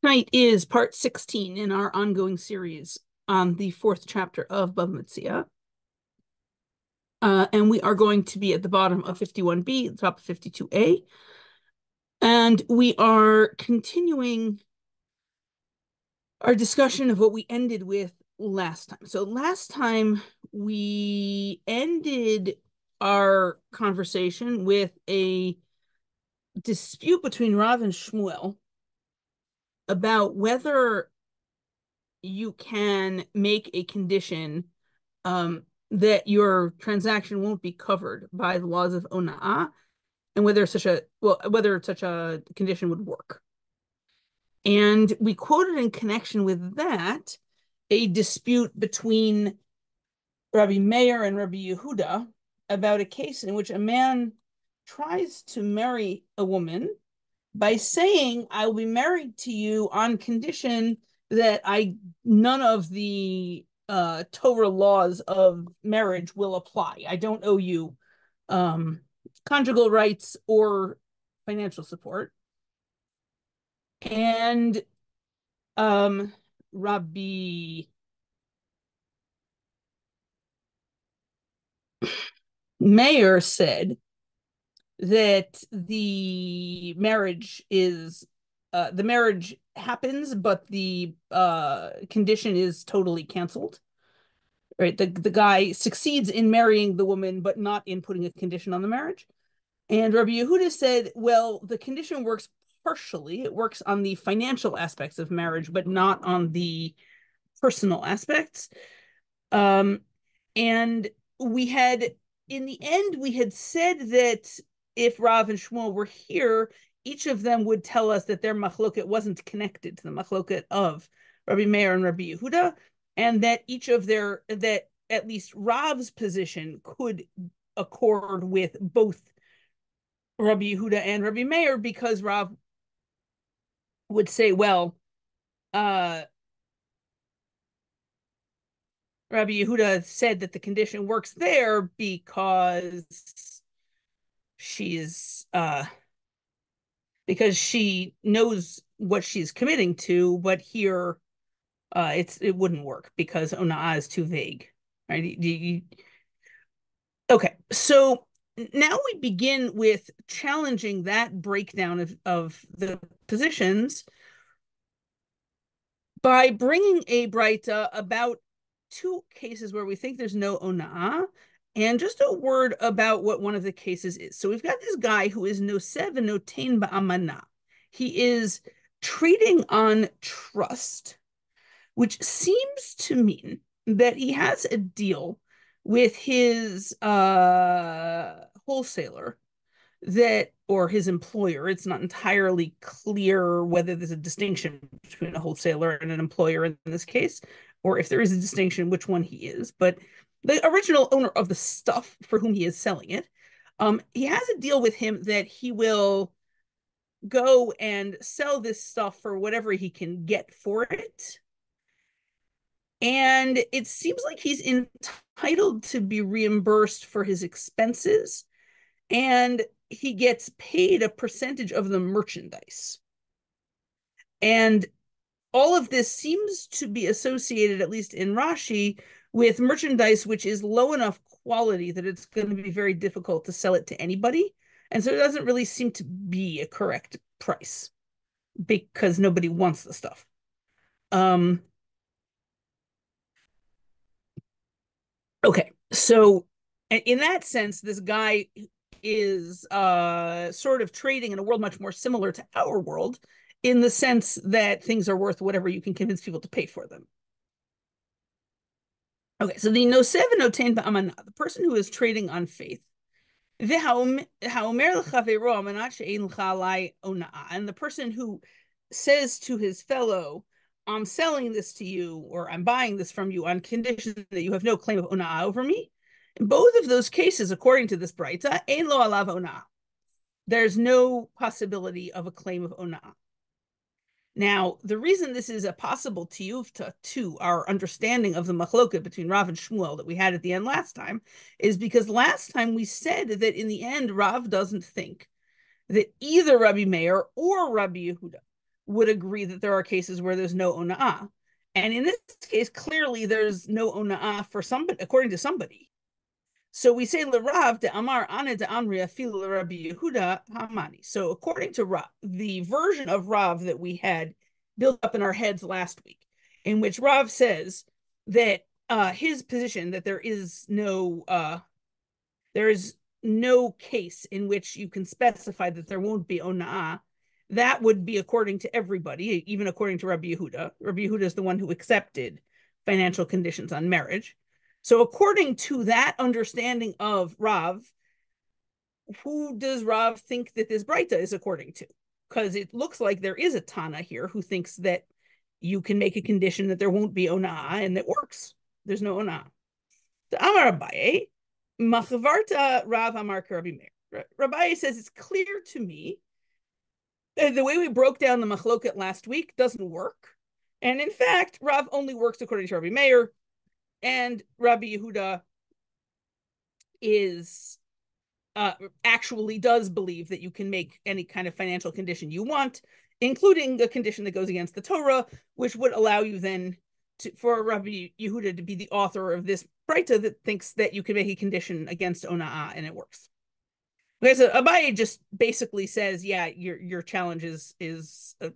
Tonight is part 16 in our ongoing series on the fourth chapter of Bava Metzia. And we are going to be at the bottom of 51b, the top of 52a. And we are continuing our discussion of what we ended with last time. So last time we ended our conversation with a dispute between Rav and Shmuel about whether you can make a condition that your transaction won't be covered by the laws of ona'ah, and whether such a condition would work. And we quoted in connection with that a dispute between Rabbi Meir and Rabbi Yehuda about a case in which a man tries to marry a woman by saying, I will be married to you on condition that none of the Torah laws of marriage will apply. I don't owe you conjugal rights or financial support. And Rabbi Meir said that the marriage happens, but the condition is totally canceled. Right, the guy succeeds in marrying the woman, but not in putting a condition on the marriage. And Rabbi Yehuda said, well, the condition works partially. It works on the financial aspects of marriage, but not on the personal aspects. And in the end, we had said that if Rav and Shmuel were here, each of them would tell us that their machloket wasn't connected to the machloket of Rabbi Meir and Rabbi Yehuda, and that that at least Rav's position could accord with both Rabbi Yehuda and Rabbi Meir, because Rav would say, well, Rabbi Yehuda said that the condition works there because because she knows what she's committing to, but here it wouldn't work because ona'ah is too vague, right? Okay, so now we begin with challenging that breakdown of the positions by bringing a braita about two cases where we think there's no ona'ah, and just a word about what one of the cases is. So we've got this guy who is nosev and notain ba'amana. He is trading on trust, which seems to mean that he has a deal with his wholesaler or his employer. It's not entirely clear whether there's a distinction between a wholesaler and an employer in this case, or if there is a distinction, which one he is. But the original owner of the stuff for whom he is selling it, he has a deal with him that he will go and sell this stuff for whatever he can get for it. And it seems like he's entitled to be reimbursed for his expenses, and he gets paid a percentage of the merchandise. And all of this seems to be associated, at least in Rashi, with merchandise which is low enough quality that it's going to be very difficult to sell it to anybody. And so it doesn't really seem to be a correct price because nobody wants the stuff. Okay, so in that sense, this guy is sort of trading in a world much more similar to our world, in the sense that things are worth whatever you can convince people to pay for them. Okay, so the nosev and notain ba'amana, the person who is trading on faith, and the person who says to his fellow, I'm selling this to you, or I'm buying this from you on condition that you have no claim of ona'ah over me. In both of those cases, according to this braita, ein lo alav ona'ah. There's no possibility of a claim of ona'ah. Now, the reason this is a possible tiyuvta to our understanding of the machloket between Rav and Shmuel that we had at the end last time is because last time we said that in the end, Rav doesn't think that either Rabbi Meir or Rabbi Yehuda would agree that there are cases where there's no ona'ah. And in this case, clearly there's no ona'ah for somebody, according to somebody. So we say Rav de Amar Ana de Amri Afil Rabbi Yehuda Hamani. So according to Rav, the version of Rav that we had built up in our heads last week, in which Rav says that his position that there is no case in which you can specify that there won't be ona'ah. That would be according to everybody, even according to Rabbi Yehuda. Rabbi Yehuda is the one who accepted financial conditions on marriage. So according to that understanding of Rav, who does Rav think that this Breita is according to? Because it looks like there is a Tana here who thinks that you can make a condition that there won't be ona'ah, and that works. There's no ona'ah. The Amar Abaye, Machvarta Rav Amar Rabbi Meir. Rabbi says it's clear to me that the way we broke down the machloket last week doesn't work. And in fact, Rav only works according to Rabbi Meir, and Rabbi Yehuda is actually does believe that you can make any kind of financial condition you want, including a condition that goes against the Torah, which would allow you then for Rabbi Yehuda to be the author of this Breita that thinks that you can make a condition against ona'ah and it works. Okay, so Abaye just basically says, yeah, your challenge is a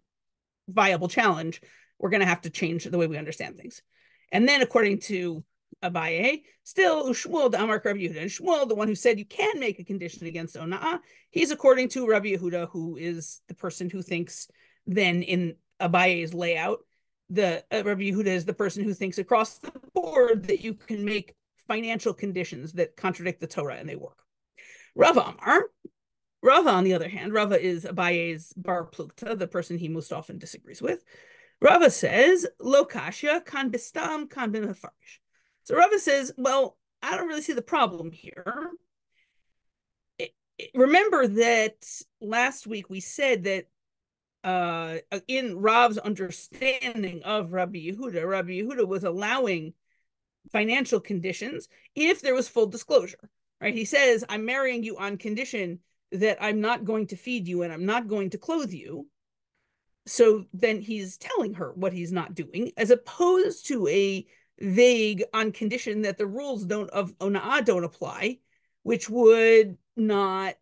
viable challenge. We're going to have to change the way we understand things. And then according to Abaye, still Shmuel the Amar Rabbi Yehuda, and Shmuel, the one who said you can make a condition against ona'ah, he's according to Rabbi Yehuda, who is the person who thinks then in Abaye's layout, the Rabbi Yehuda is the person who thinks across the board that you can make financial conditions that contradict the Torah and they work. Rava Amar. Rava, on the other hand, Rava is Abaye's bar plukta, the person he most often disagrees with. Rava says, Lo kashya kan bistam kan b'mefarish. So Rava says, well, I don't really see the problem here. Remember that last week we said that in Rav's understanding of Rabbi Yehuda was allowing financial conditions if there was full disclosure, right? He says, I'm marrying you on condition that I'm not going to feed you and I'm not going to clothe you. So then he's telling her what he's not doing, as opposed to a vague on condition that the rules of ona'ah don't apply, which would not,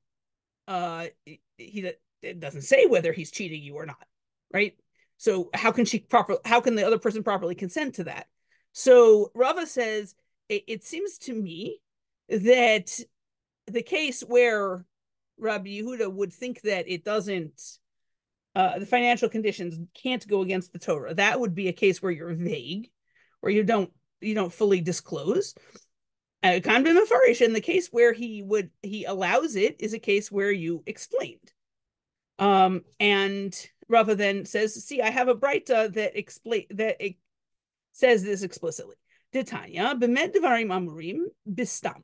it doesn't say whether he's cheating you or not, right? So how can the other person properly consent to that? So Rava says, it seems to me that the case where Rabbi Yehuda would think that it doesn't, the financial conditions can't go against the Torah, that would be a case where you're vague, where you don't fully disclose. And the case where he allows it is a case where you explained. And Rava then says, see, I have a Breita that says this explicitly. Ditanya, b'med devarim amurim bistam.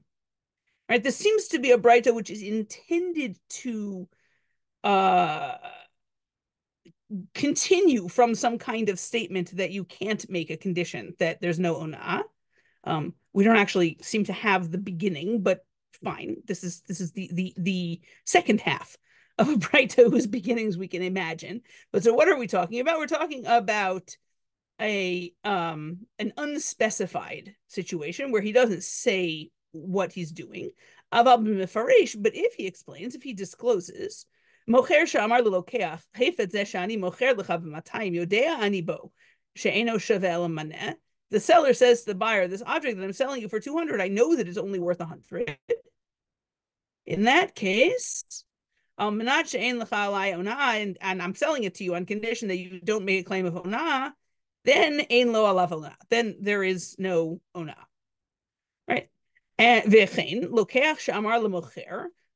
Right, this seems to be a Breita which is intended to continue from some kind of statement that you can't make a condition that there's no ona'ah. We don't actually seem to have the beginning, but fine. This is the second half of a Breita whose beginnings we can imagine. But so what are we talking about? We're talking about an unspecified situation where he doesn't say what he's doing. But if he explains, if he discloses, the seller says to the buyer, this object that I'm selling you for 200, I know that it's only worth 100. In that case, and I'm selling it to you on condition that you don't make a claim of ona'ah, then ein lo alav ona'ah. Then there is no ona'ah. Right? And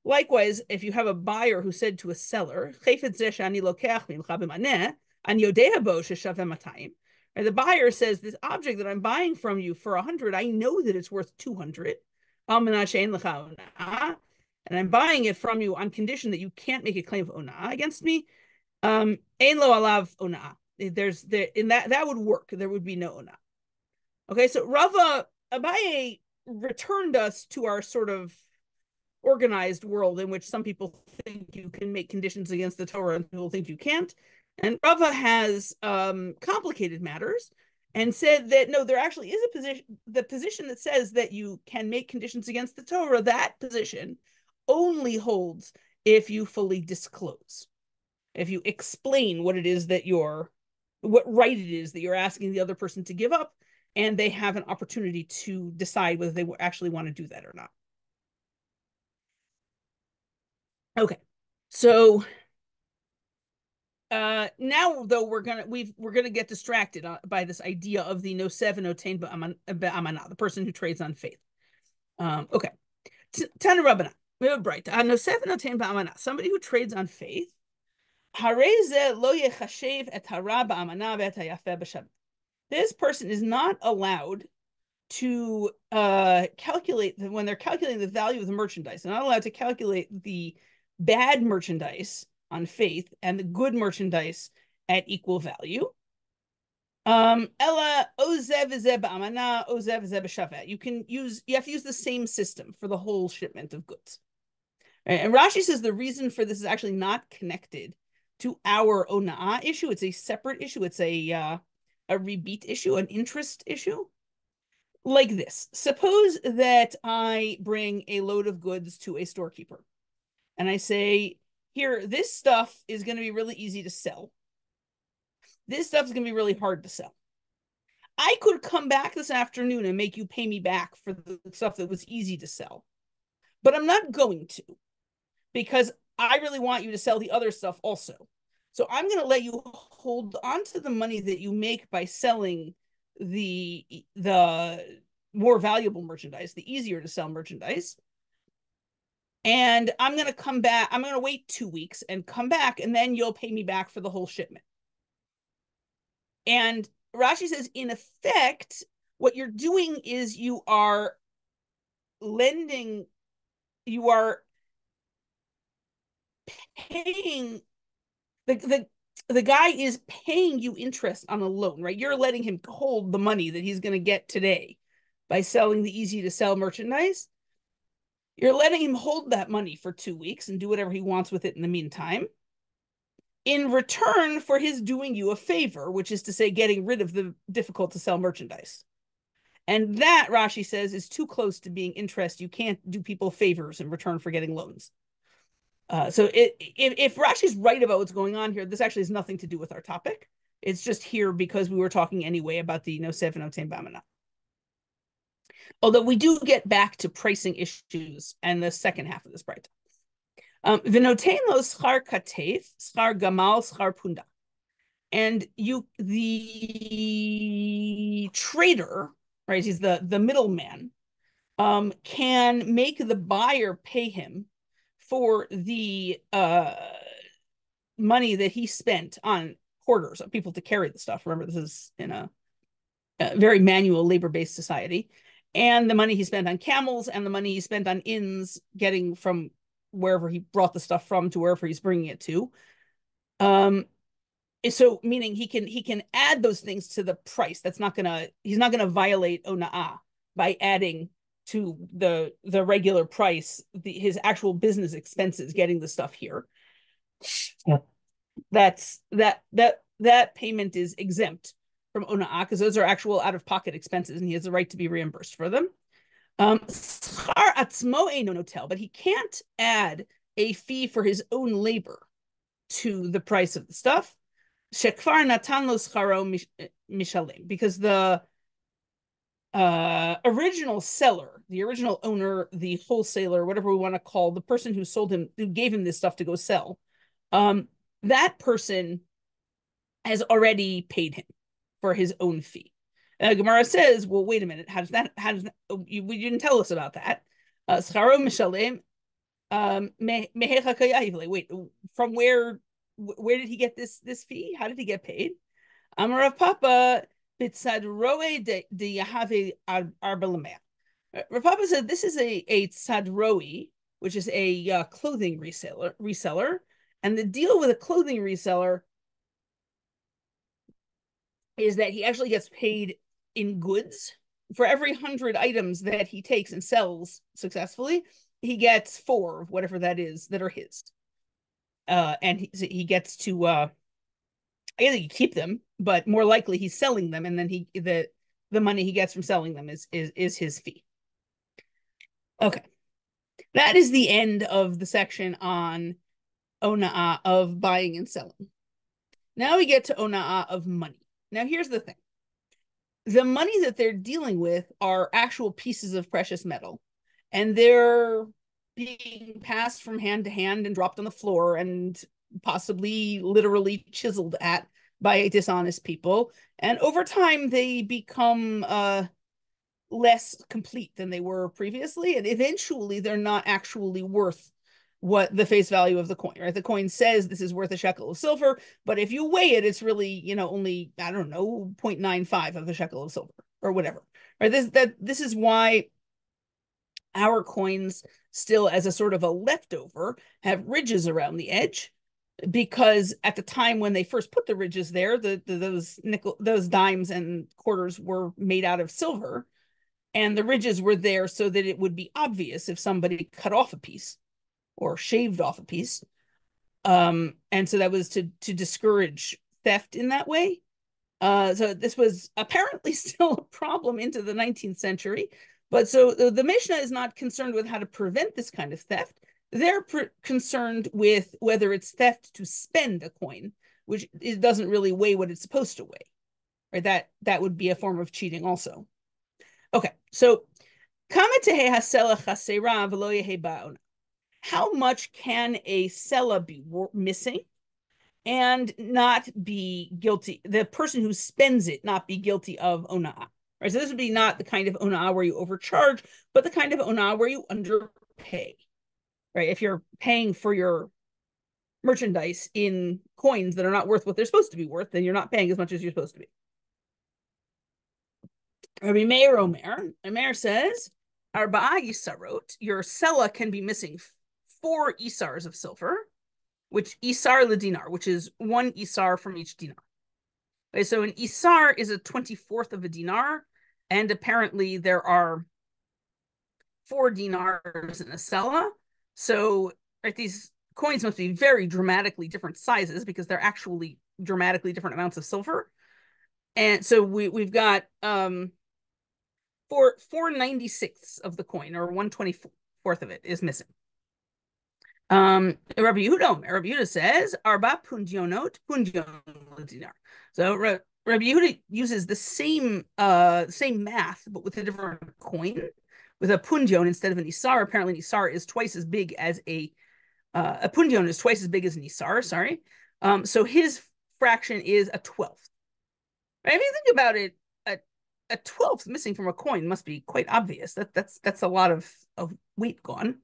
likewise, if you have a buyer who said to a seller, and the buyer says, this object that I'm buying from you for 100, I know that it's worth 200. And I'm buying it from you on condition that you can't make a claim of ona'ah against me. Ein lo alav ona'ah. In that would work. There would be no ona'ah. Okay, so Rava Abaye returned us to our sort of organized world in which some people think you can make conditions against the Torah and people think you can't. And Rava has complicated matters and said that no, there actually is a position, the position that says that you can make conditions against the Torah, that position only holds if you fully disclose, if you explain what it is that what right it is that you're asking the other person to give up, and they have an opportunity to decide whether they actually want to do that or not. Okay, so now though we're gonna get distracted by this idea of the nosev and notain ba'amana, the person who trades on faith. Okay, Tana Rabbanan, we have a bright nosev and notain ba'amana, somebody who trades on faith. This person is not allowed to calculate when they're calculating the value of the merchandise. They're not allowed to calculate the bad merchandise on faith and the good merchandise at equal value. Ella ozev zeb amana ozev zeb shavet. You have to use the same system for the whole shipment of goods. And Rashi says the reason for this is actually not connected to our ona'ah issue. It's a separate issue. It's a rebate issue, an interest issue. Like this. Suppose that I bring a load of goods to a storekeeper and I say, here, this stuff is going to be really easy to sell. This stuff is going to be really hard to sell. I could come back this afternoon and make you pay me back for the stuff that was easy to sell. But I'm not going to, because I really want you to sell the other stuff also. So I'm going to let you hold on to the money that you make by selling the more valuable merchandise, the easier to sell merchandise. And I'm going to come back. I'm going to wait 2 weeks and come back, and then you'll pay me back for the whole shipment. And Rashi says, in effect, what you're doing is you are paying the guy is paying you interest on a loan, right? You're letting him hold the money that he's going to get today by selling the easy to sell merchandise. You're letting him hold that money for 2 weeks and do whatever he wants with it in the meantime, in return for his doing you a favor, which is to say getting rid of the difficult to sell merchandise. And that, Rashi says, is too close to being interest. You can't do people favors in return for getting loans. So if Rashi's right about what's going on here, this actually has nothing to do with our topic. It's just here because we were talking anyway about the nosev and notain ba'amana. Although we do get back to pricing issues and the second half of this bright. V'notain lo schar katef, schar gamal, schar punda. And the trader, right? He's the middleman, can make the buyer pay him for the money that he spent on porters, on people to carry the stuff. Remember, this is in a very manual labor-based society. And the money he spent on camels and the money he spent on inns getting from wherever he brought the stuff from to wherever he's bringing it to. So meaning he can add those things to the price. He's not gonna violate ona'ah by adding to the regular price his actual business expenses getting the stuff here. Yeah. That payment is exempt from ona'ah because those are actual out-of-pocket expenses and he has the right to be reimbursed for them. Schar atzmo eino notel, but he can't add a fee for his own labor to the price of the stuff. Shekvar natan lo scharo mishalem, because the original seller, the original owner, the wholesaler, whatever we want to call the person who gave him this stuff to go sell, that person has already paid him for his own fee. Gemara says, well, wait a minute, we didn't tell us about that. Scharo mishalem mehecha kayayivle. Wait, from where did he get this fee? How did he get paid? Amar Rav Papa bitzadroe de Yahave arbalameh. Rav Papa said this is a tzadroi, which is a clothing reseller, and the deal with a clothing reseller is that he actually gets paid in goods. For every 100 items that he takes and sells successfully, he gets 4 of whatever that is that are his. And he gets to I guess he could keep them, but more likely he's selling them, and then the money he gets from selling them is his fee. Okay, that is the end of the section on ona'ah of buying and selling. Now we get to ona'ah of money. Now here's the thing: the money that they're dealing with are actual pieces of precious metal, and they're being passed from hand to hand and dropped on the floor and possibly literally chiseled at by dishonest people. And over time, they become less complete than they were previously. And eventually, they're not actually worth what the face value of the coin, right? The coin says this is worth a shekel of silver, but if you weigh it, it's really, only, I don't know, 0.95 of a shekel of silver or whatever, right? This is why our coins still, as a sort of a leftover, have ridges around the edge, because at the time when they first put the ridges there, those dimes and quarters were made out of silver, and the ridges were there so that it would be obvious if somebody cut off a piece or shaved off a piece. And so that was to discourage theft in that way. So this was apparently still a problem into the 19th century. But so the Mishnah is not concerned with how to prevent this kind of theft. They're concerned with whether it's theft to spend a coin, which it doesn't really weigh what it's supposed to weigh. Right? That would be a form of cheating also. Okay, so how much can a sela be missing and not be guilty? The person who spends it not be guilty of ona'ah. Right, so this would be not the kind of ona'ah where you overcharge, but the kind of ona'ah where you underpay. Right, if you're paying for your merchandise in coins that are not worth what they're supposed to be worth, then you're not paying as much as you're supposed to be. Rabbi Meir says, Arba'a Yisarot, your sela can be missing 4 isars of silver, which isar dinar, which is 1 isar from each dinar. Okay, so an isar is a 24th of a dinar, and apparently there are 4 dinars in a sela. So right, these coins must be very dramatically different sizes because they're actually dramatically different amounts of silver. And so we've got 4/96 of the coin, or 1/24 of it, is missing. Rabbi Yehuda says, Arba pundionot, pundion dinar. So Rabbi Yehuda uses the same math, but with a different coin, with a pundion instead of an isar. Apparently, an isar is twice as big as a pundion is twice as big as an isar. Sorry. So his fraction is a 12th. Right? If you think about it, a 12th missing from a coin must be quite obvious. That's a lot of weight gone.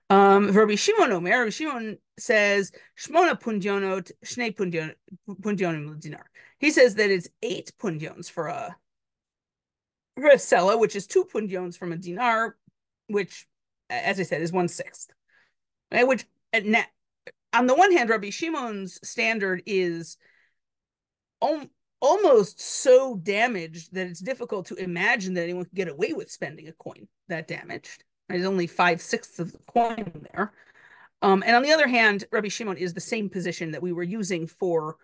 Rabbi Shimon says Shmona pundionot, shnei pundionim dinar. He says that it's 8 pundions for a sela, which is 2 pundions from a dinar, which, as I said, is 1/6. Right? Which, on the one hand, Rabbi Shimon's standard is almost so damaged that it's difficult to imagine that anyone could get away with spending a coin that damaged. There's only 5/6 of the coin there. And on the other hand, Rabbi Shimon is the same position that we were using for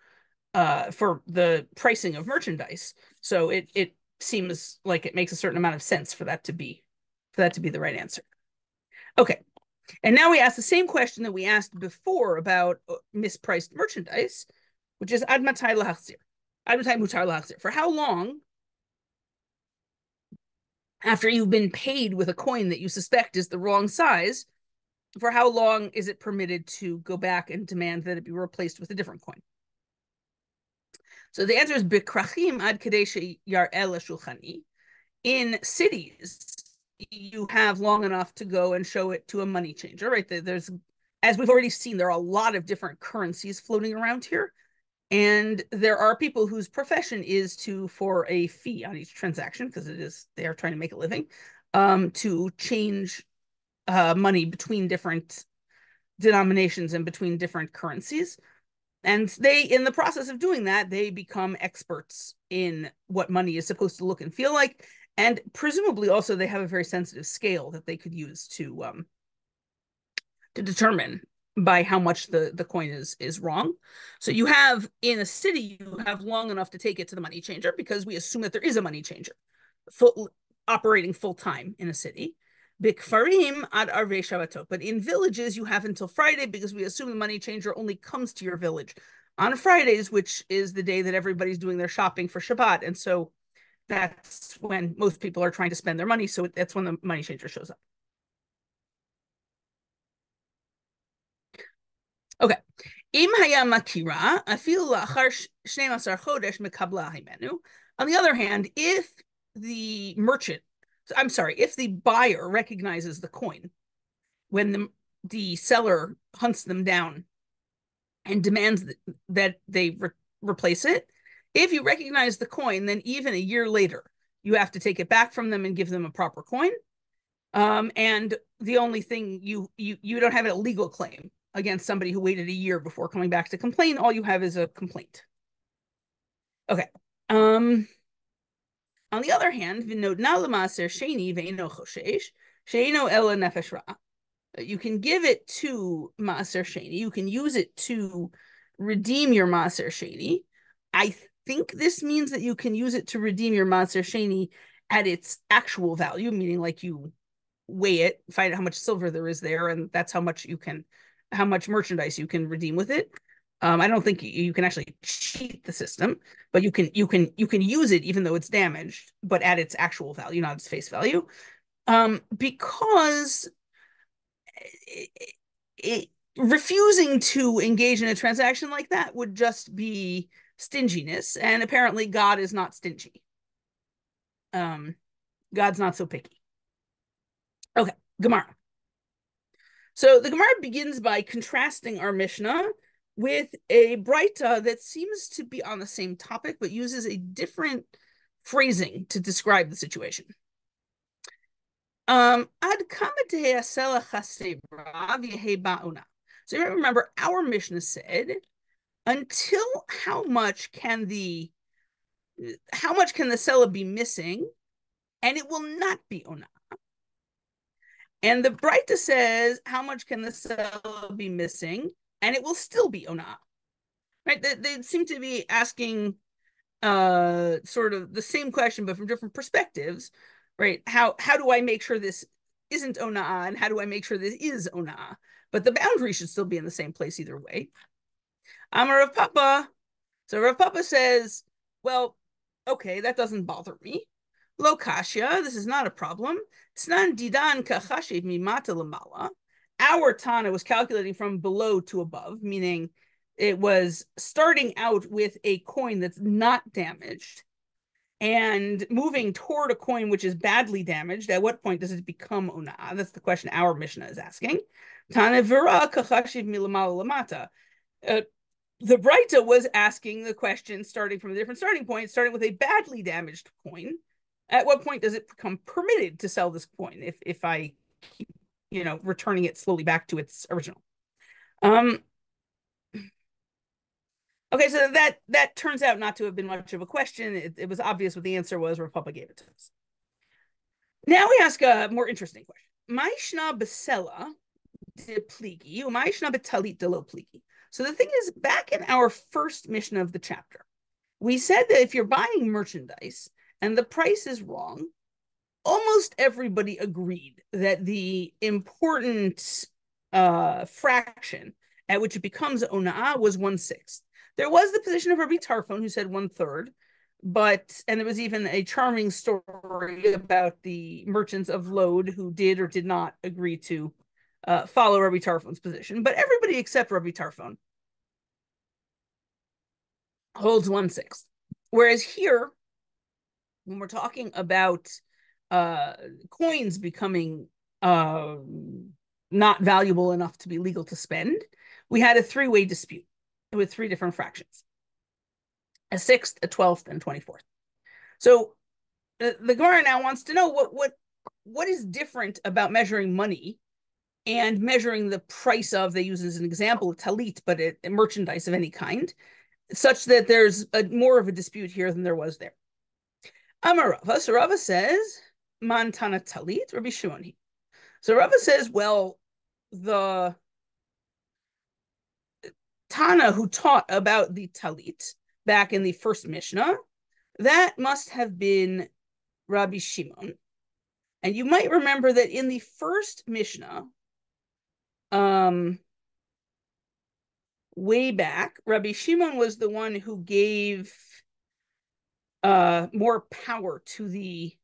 the pricing of merchandise. So it seems like it makes a certain amount of sense for that to be the right answer. Okay. And now we ask the same question that we asked before about mispriced merchandise, which is ad matai lahachzir. For how long, after you've been paid with a coin that you suspect is the wrong size, for how long is it permitted to go back and demand that it be replaced with a different coin? So the answer is bikrachim ad kadei yar'el shulchani. In cities, you have long enough to go and show it to a money changer, right? There's, as we've already seen, there are a lot of different currencies floating around here. And there are people whose profession is for a fee on each transaction, because they are trying to make a living, to change money between different denominations and between different currencies. And in the process of doing that, they become experts in what money is supposed to look and feel like. And presumably also they have a very sensitive scale that they could use to determine by how much the coin is wrong. So you have in a city, you have long enough to take it to the money changer because we assume that there is a money changer operating full time in a city. Bikfarim ad arvei Shabbatot. But in villages, you have until Friday because we assume the money changer only comes to your village on Fridays, which is the day that everybody's doing their shopping for Shabbat. And so that's when most people are trying to spend their money. So that's when the money changer shows up. Okay. On the other hand, if the merchant, I'm sorry, if the buyer recognizes the coin when the seller hunts them down and demands that they replace it, if you recognize the coin, then even a year later, you have to take it back from them and give them a proper coin. And the only thing you don't have a legal claim against somebody who waited a year before coming back to complain. All you have is a complaint. Okay. On the other hand, you can give it to Maaser Sheni. You can use it to redeem your Maaser Sheni. I think this means that you can use it to redeem your Maaser Sheni at its actual value, meaning like you weigh it, find out how much silver there is there, and that's how much merchandise you can redeem with it. I don't think you can actually cheat the system, but you can use it even though it's damaged, but at its actual value, not its face value, because refusing to engage in a transaction like that would just be stinginess, and apparently God is not stingy. God's not so picky. Okay, Gemara. So the Gemara begins by contrasting our Mishnah with a Braita that seems to be on the same topic, but uses a different phrasing to describe the situation. So you remember our Mishnah said, until how much can the seller be missing, and it will not be ona. And the Braita says, how much can the seller be missing, and it will still be ona. Right? They seem to be asking sort of the same question, but from different perspectives. Right? How do I make sure this isn't ona, and how do I make sure this is ona? But the boundary should still be in the same place either way. Amar Rav Papa. So Rav Papa says, well, okay, that doesn't bother me. Lo kashya, this is not a problem. Snan didan kachashiv mimata lamala. Our Tana was calculating from below to above, meaning it was starting out with a coin that's not damaged and moving toward a coin which is badly damaged. At what point does it become ona? That's the question our Mishnah is asking. Tana vira kachashiv milamala lamata. The Braita was asking the question starting from a different starting point, starting with a badly damaged coin. At what point does it become permitted to sell this coin if I keep, returning it slowly back to its original? Okay, so that turns out not to have been much of a question. It was obvious what the answer was. Republic gave it to us. Now we ask a more interesting question. Ma'ishna besela de pligi, ma'ishna betalit de lo pligi. So the thing is, back in our first Mishnah of the chapter, we said that if you're buying merchandise and the price is wrong, almost everybody agreed that the important fraction at which it becomes ona'ah was 1/6. There was the position of Rabbi Tarfon who said 1/3, and there was even a charming story about the merchants of Lod who did or did not agree to follow Rabbi Tarfon's position. But everybody except Rabbi Tarfon holds 1/6. Whereas here, when we're talking about coins becoming not valuable enough to be legal to spend, we had a three-way dispute with three different fractions: a 6th, a 12th, and a 24th. So the Gemara now wants to know what is different about measuring money and measuring the price of, they use as an example of talit, but a merchandise of any kind, such that there's more of a dispute here than there was there. Amarava, so Rava says, Mantana talit, Rabbi Shimon. So Rava says, well, the Tana who taught about the talit back in the first Mishnah, that must have been Rabbi Shimon. And you might remember that in the first Mishnah, way back, Rabbi Shimon was the one who gave more power to the.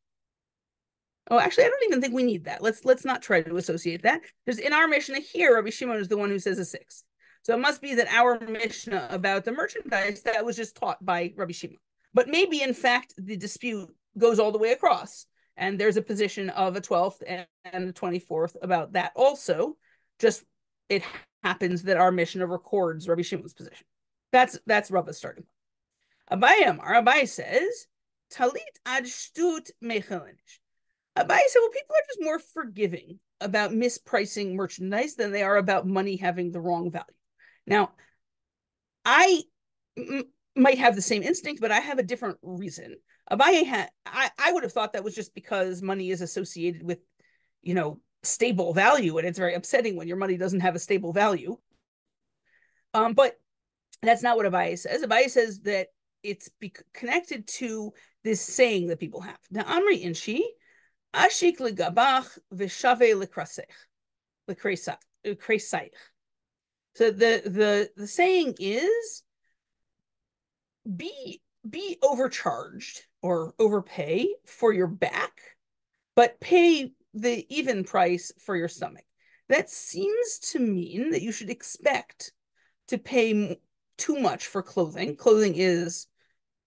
Oh, actually, I don't even think we need that. Let's not try to associate that. Because in our Mishnah here, Rabbi Shimon is the one who says a sixth. So it must be that our Mishnah about the merchandise, that was just taught by Rabbi Shimon. But maybe, in fact, the dispute goes all the way across. And there's a position of a 12th and a 24th about that also. Just it happens that our Mishnah records Rabbi Shimon's position. That's Rabba's starting point. Abai says, Talit ad shtut mechalinish. Abai said, well, people are just more forgiving about mispricing merchandise than they are about money having the wrong value. Now, I might have the same instinct, but I have a different reason. I would have thought that was just because money is associated with, stable value, and it's very upsetting when your money doesn't have a stable value. But that's not what Abai says. Abai says that it's connected to this saying that people have. Now, Amri Inshi, Ashik legabach v'shave lekresaich. So the saying is be overcharged or overpay for your back, but pay the even price for your stomach. That seems to mean that you should expect to pay too much for clothing. Clothing is,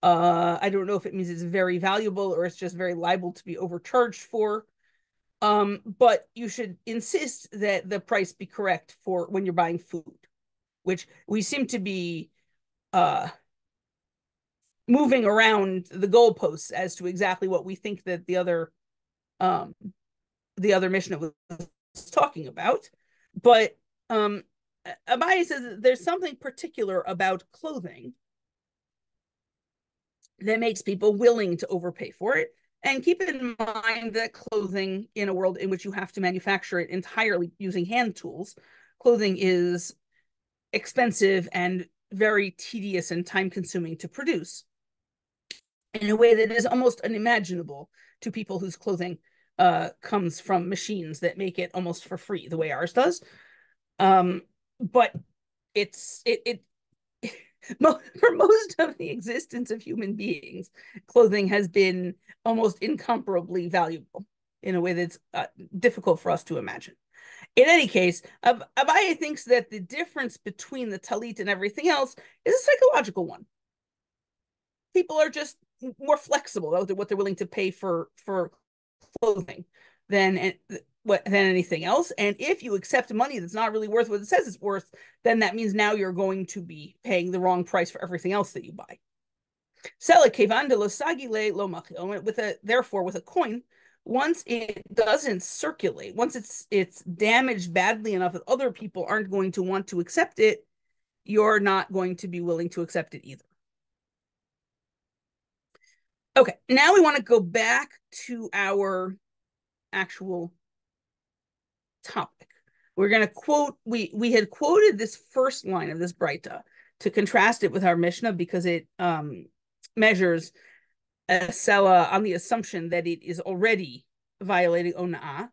I don't know if it means it's very valuable or it's just very liable to be overcharged for. But you should insist that the price be correct for when you're buying food, which we seem to be moving around the goalposts as to exactly what we think that the other Mishnah was talking about. But Abai says that there's something particular about clothing that makes people willing to overpay for it. And keep in mind that clothing, in a world in which you have to manufacture it entirely using hand tools, clothing is expensive and very tedious and time-consuming to produce in a way that is almost unimaginable to people whose clothing comes from machines that make it almost for free, the way ours does. But it for most of the existence of human beings, clothing has been almost incomparably valuable in a way that's difficult for us to imagine. In any case, Abaye thinks that the difference between the talit and everything else is a psychological one. People are just more flexible about what they're willing to pay for clothing than anything else. And if you accept money that's not really worth what it says it's worth, then that means now you're going to be paying the wrong price for everything else that you buy. Therefore, with a coin, once it doesn't circulate, once it's damaged badly enough that other people aren't going to want to accept it, you're not going to be willing to accept it either. Okay, now we want to go back to our actual topic. We're going to quote, we had quoted this first line of this Breita to contrast it with our Mishnah because it measures a Sela on the assumption that it is already violating Ona'ah,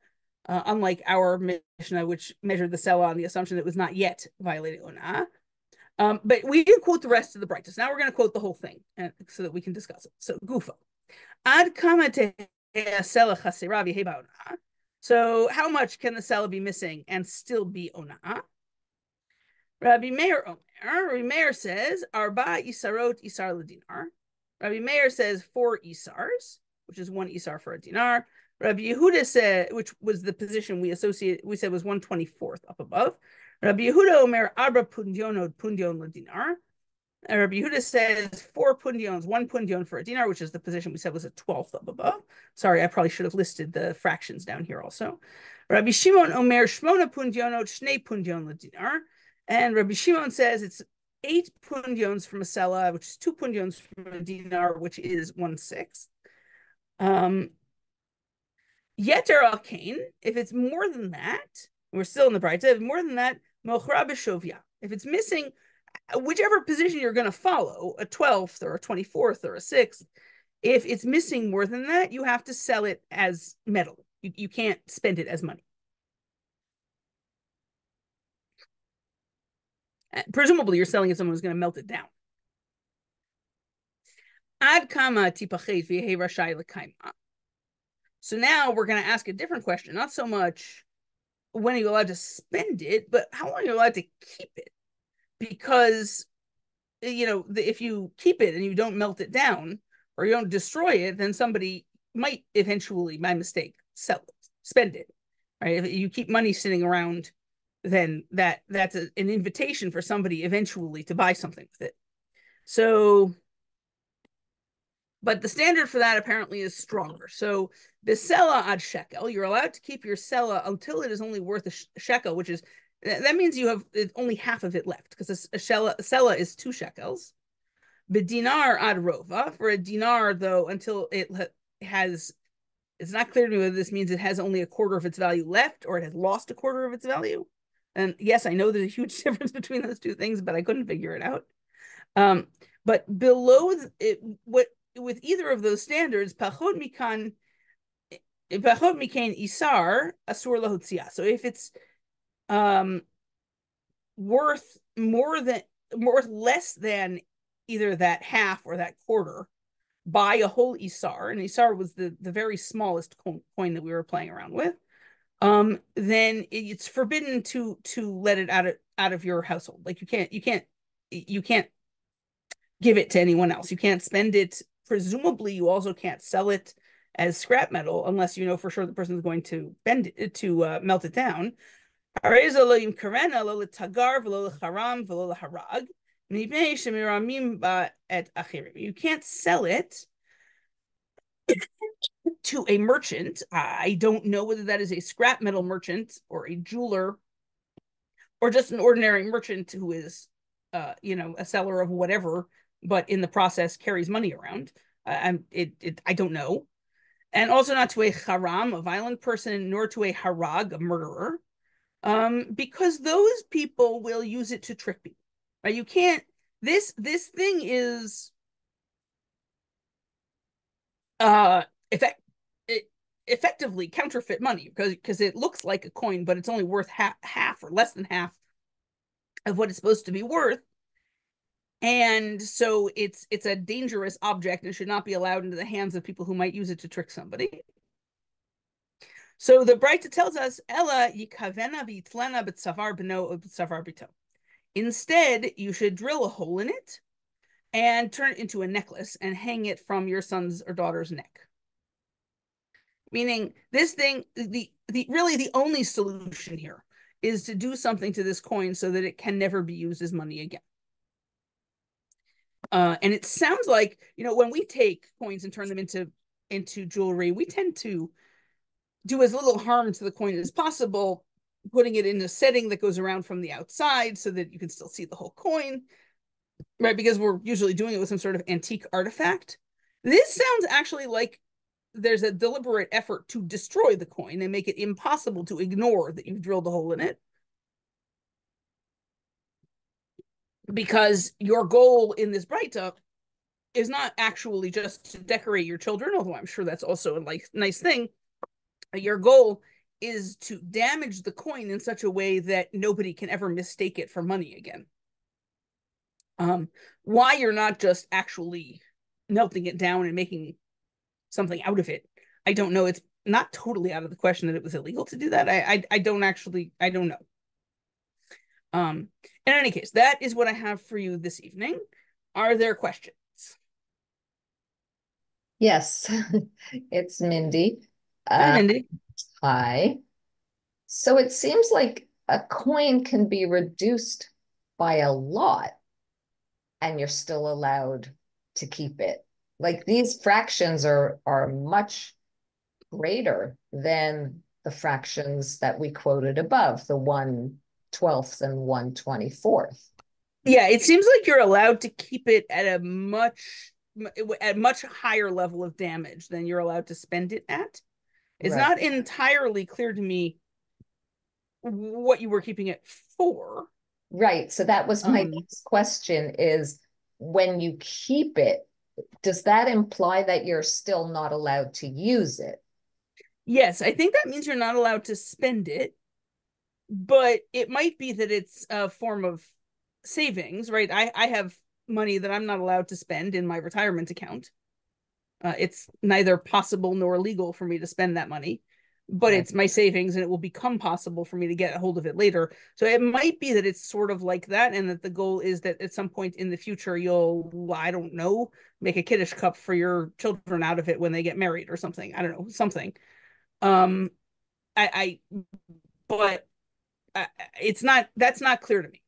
unlike our Mishnah, which measured the Sela on the assumption that it was not yet violating Ona'ah. But we did quote the rest of the Breita. So now we're going to quote the whole thing so that we can discuss it. So, Gufa. Ad kama Sela chasera v'heba Ona'ah. So how much can the Sela be missing and still be Ona'ah? Rabbi Meir says, Arba Isarot Isar Ladinar. Rabbi Meir says 4 Isars, which is 1 Isar for a dinar. Rabbi Yehuda said, which was the position we said was 1/24th up above. Rabbi Yehuda Omer Arba Pundionod Pundion Ladinar. Rabbi Yehuda says 4 pundions, 1 pundion for a dinar, which is the position we said was a 12th up above. Sorry, I probably should have listed the fractions down here also. Rabbi Shimon Omer Shmona pundionot Shnei pundion ladinar. And Rabbi Shimon says it's 8 pundions from a Sela, which is 2 pundions from a dinar, which is 1/6. Yeter al kain, if it's more than that, we're still in the Breita, if more than that, mochra b'shovya. If it's missing whichever position you're going to follow, a 12th or a 24th or a 6th, if it's missing more than that, you have to sell it as metal. You can't spend it as money. Presumably, you're selling it to someone who's going to melt it down. Ad kama tipachet v'yehei rashai l'kaima. So now we're going to ask a different question. Not so much when are you allowed to spend it, but how long are you allowed to keep it? Because, if you keep it and you don't melt it down or you don't destroy it, then somebody might eventually, by mistake, sell it, spend it. Right? If you keep money sitting around, then that's an invitation for somebody eventually to buy something with it. So, but the standard for that apparently is stronger. So the sela ad shekel, you're allowed to keep your sela until it is only worth a shekel, which is, that means you have only half of it left, because a sela is 2 shekels. But dinar ad rova, for a dinar, though, until it has, it's not clear to me whether this means it has only a quarter of its value left or it has lost a quarter of its value. And yes, I know there's a huge difference between those two things, but I couldn't figure it out. But below it, what with either of those standards, pachot mikan isar asur lahotzia. So if it's worth less than either that half or that quarter, buy a whole isar, and isar was the very smallest coin that we were playing around with, then it's forbidden to let it out of your household. Like you can't give it to anyone else. You can't spend it. Presumably, you also can't sell it as scrap metal unless you know for sure the person is going to bend it to melt it down. You can't sell it to a merchant. I don't know whether that is a scrap metal merchant or a jeweler or just an ordinary merchant who is, a seller of whatever, but in the process carries money around. I don't know. And also not to a haram, a violent person, nor to a harag, a murderer, because those people will use it to trick people. Right? You can't. This thing is effectively counterfeit money because it looks like a coin, but it's only worth half or less than half of what it's supposed to be worth. And so it's a dangerous object and should not be allowed into the hands of people who might use it to trick somebody. So the Braita tells us, Ella yikavena v'itlena b'tsavar b'no b'tsavar b'to. Instead, you should drill a hole in it and turn it into a necklace and hang it from your son's or daughter's neck. Meaning, this thing, really the only solution here is to do something to this coin so that it can never be used as money again. And it sounds like, when we take coins and turn them into jewelry, we tend to do as little harm to the coin as possible, putting it in a setting that goes around from the outside so that you can still see the whole coin, right? Because we're usually doing it with some sort of antique artifact. This sounds actually like there's a deliberate effort to destroy the coin and make it impossible to ignore that you've drilled a hole in it. Because your goal in this Braita is not actually just to decorate your children, although I'm sure that's also a nice thing. Your goal is to damage the coin in such a way that nobody can ever mistake it for money again. Why you're not just actually melting it down and making something out of it, I don't know. It's not totally out of the question that it was illegal to do that. I don't know. In any case, that is what I have for you this evening. Are there questions? Yes, it's Mindy. Hi, Mindy. Hi. So it seems like a coin can be reduced by a lot and you're still allowed to keep it. Like these fractions are much greater than the fractions that we quoted above, the 1/12th and 1/24th. Yeah, it seems like you're allowed to keep it at a much higher level of damage than you're allowed to spend it at. It's Right. not entirely clear to me what you were keeping it for. Right. So that was my Um, next question is when you keep it, does that imply that you're still not allowed to use it? yes, I think that means you're not allowed to spend it, but it might be that it's a form of savings, right? I have money that I'm not allowed to spend in my retirement account. It's neither possible nor legal for me to spend that money, but Right. it's my savings and it will become possible for me to get a hold of it later. So it might be that it's sort of like that, and that the goal is that at some point in the future, you'll, I don't know, make a Kiddush cup for your children out of it when they get married or something. I don't know, something. Um, I but it's not, that's not clear to me.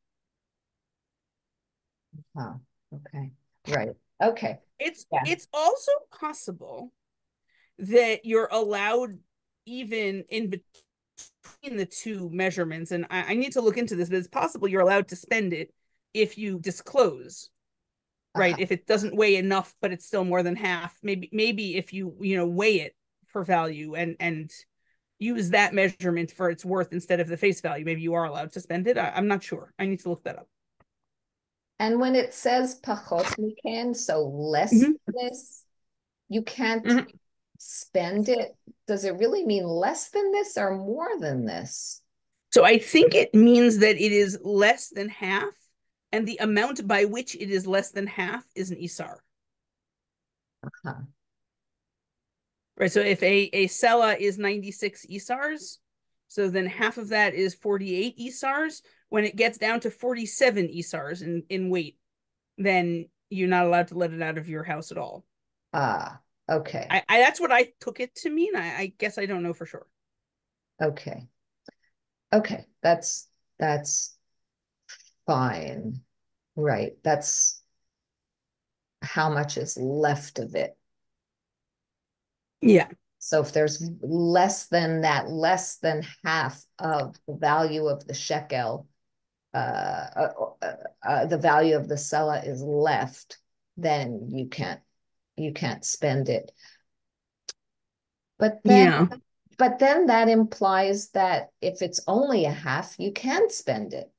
Huh. Okay. Right. Okay. Yeah. It's also possible that you're allowed even in between the two measurements, and I need to look into this, but it's possible you're allowed to spend it if you disclose, right? Uh-huh. If it doesn't weigh enough, but it's still more than half, maybe if you know, weigh it for value and use that measurement for its worth instead of the face value, maybe you are allowed to spend it. I'm not sure. I need to look that up. And when it says pachot mikan, so less Mm-hmm. than this, you can't Mm-hmm. spend it. Does it really mean less than this or more than this? So I think it means that it is less than half, and the amount by which it is less than half is an isar. Huh. Right. So if a sella is 96 isars, so then half of that is 48 isars. When it gets down to 47 isars in weight, then you're not allowed to let it out of your house at all. Ah, okay. I that's what I took it to mean. I guess I don't know for sure. Okay. Okay. That's fine. Right. That's how much is left of it. Yeah. So if there's less than that, less than half of the value of the shekel, the value of the sella is left, then you can't spend it. But then Yeah. but then that implies that if it's only a half, you can spend it.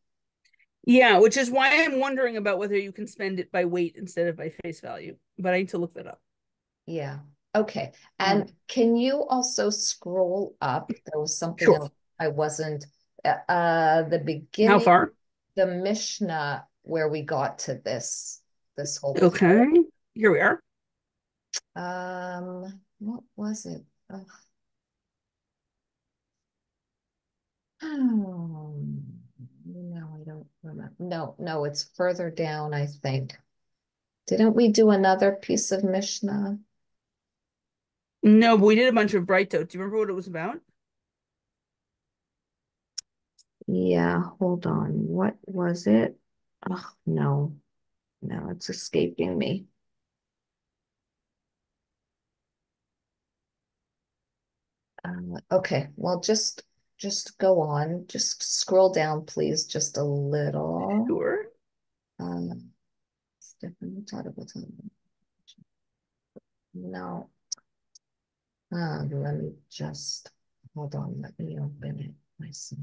Yeah, which is why I'm wondering about whether you can spend it by weight instead of by face value. But I need to look that up. Yeah. Okay. Mm. And can you also scroll up? There was something Sure. else I wasn't the How beginning, far? the Mishnah where we got to this whole thing. Okay. Here we are. What was it? Oh, no, I don't remember. No, no, it's further down, I think. Didn't we do another piece of Mishnah? No, but we did a bunch of Brighto. Do you remember what it was about? Yeah, hold on. What was it? Oh, no, no, it's escaping me. Okay, well, just go on. Just scroll down, please, just a little. Sure. Stefan, no. Let me just hold on. Let me open it myself.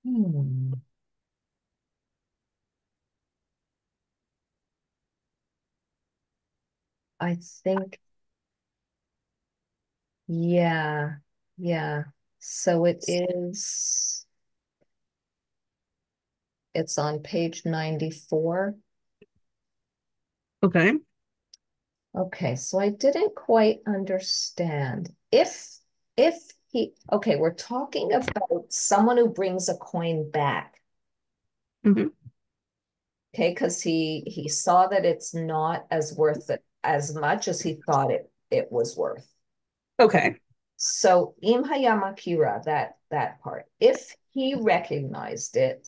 Hmm. I think, yeah, yeah. So it's on page 94. Okay. Okay, so I didn't quite understand. If okay, we're talking about someone who brings a coin back, Hmm. okay, because he saw that it's not as worth it as much as he thought it was worth. Okay. So im hayama kira, that part, if he recognized it,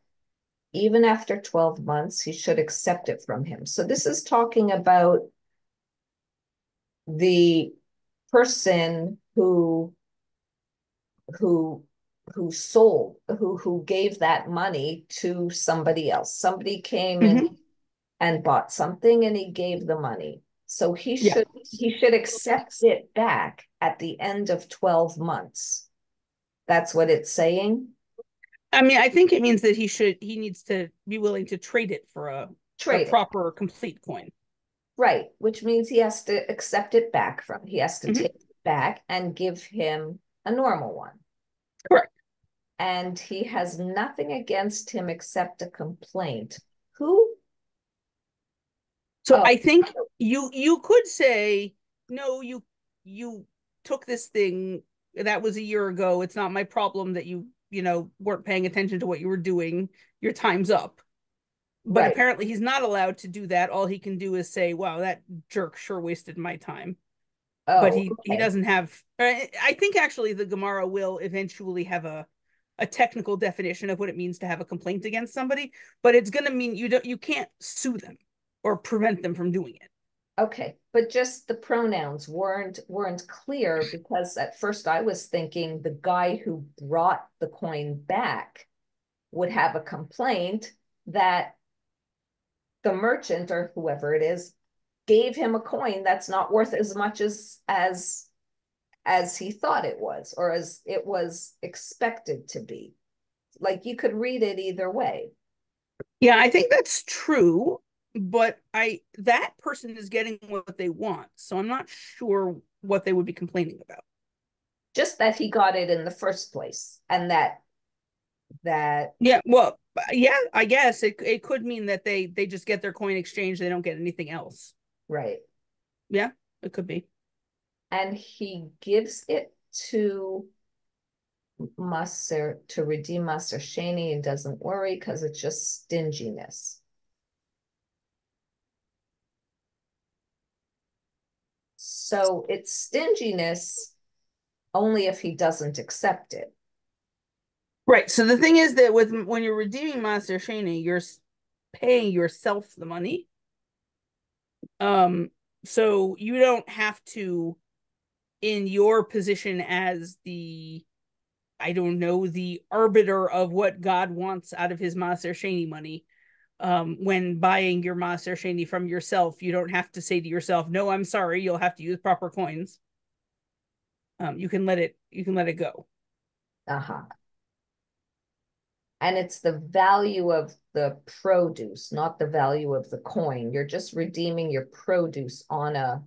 even after 12 months, he should accept it from him. So this is talking about the person who who gave that money to somebody else. Somebody came and Hmm. and bought something and he gave the money. So Yeah. he should accept it back at the end of 12 months. That's what it's saying. I mean, I think it means that he needs to be willing to trade it for a Trade it. proper complete coin. Right, which means he has to accept it back from, he has to Mhm. take it back and give him a normal one. Correct. And he has nothing against him except a complaint. Who? So Oh, I think you could say, no, you took this thing that was a year ago. It's not my problem that you weren't paying attention to what you were doing. Your time's up. But right. apparently he's not allowed to do that. All he can do is say, wow, that jerk sure wasted my time. But Oh, he okay. doesn't have I think actually the Gemara will eventually have a technical definition of what it means to have a complaint against somebody, but it's going to mean you can't sue them or prevent them from doing it. Okay, but just the pronouns weren't clear because at first I was thinking the guy who brought the coin back would have a complaint that the merchant or whoever it is gave him a coin that's not worth as much as he thought it was or as it was expected to be. Like you could read it either way. Yeah, I think that's true, but I that person is getting what they want, so I'm not sure what they would be complaining about. Just that he got it in the first place and that Yeah, well, yeah, I guess it could mean that they just get their coin exchange, they don't get anything else. right. Yeah, it could be. And he gives it to Maser to redeem Maser Shani and doesn't worry because it's just stinginess. So it's stinginess only if he doesn't accept it. Right. So the thing is that with when you're redeeming Master Shani, you're paying yourself the money. Um, so you don't have to, in your position as the, I don't know, the arbiter of what God wants out of his Maser Shani money. When buying your Maser Shani from yourself, you don't have to say to yourself, "No, I'm sorry, you'll have to use proper coins." You can let it go. Uh-huh. And it's the value of the produce, not the value of the coin. You're just redeeming your produce on a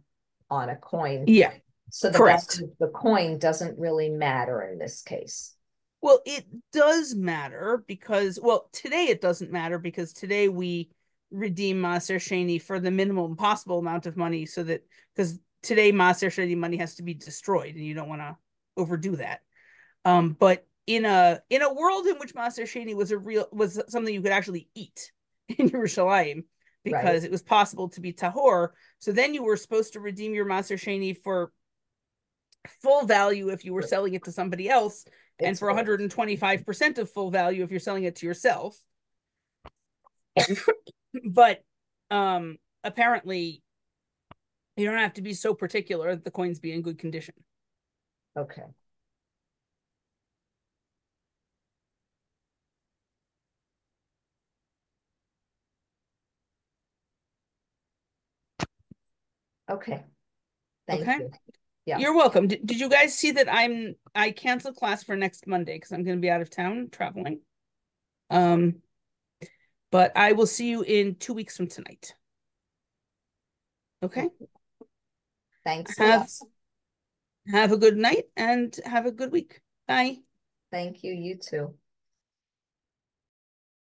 coin. Yeah, So the correct. value of the coin doesn't really matter in this case. Well, it does matter because, well, today it doesn't matter because today we redeem Maser Sheni for the minimum possible amount of money so that, because today Maser Sheni money has to be destroyed and you don't want to overdo that. But in a world in which Maser Sheni was something you could actually eat in Yerushalayim Right? because it was possible to be tahor. So then you were supposed to redeem your Maser Sheni for full value if you were selling it to somebody else, and It's for worth. 125% of full value if you're selling it to yourself. But apparently you don't have to be so particular that the coins be in good condition. Okay. Okay. Thank Okay, you. Yeah. you're welcome. Did you guys see that I canceled class for next Monday because I'm going to be out of town traveling? um but I will see you in 2 weeks from tonight. Okay. Thanks a lot. have have a good night and have a good week. Bye. Thank you. You too.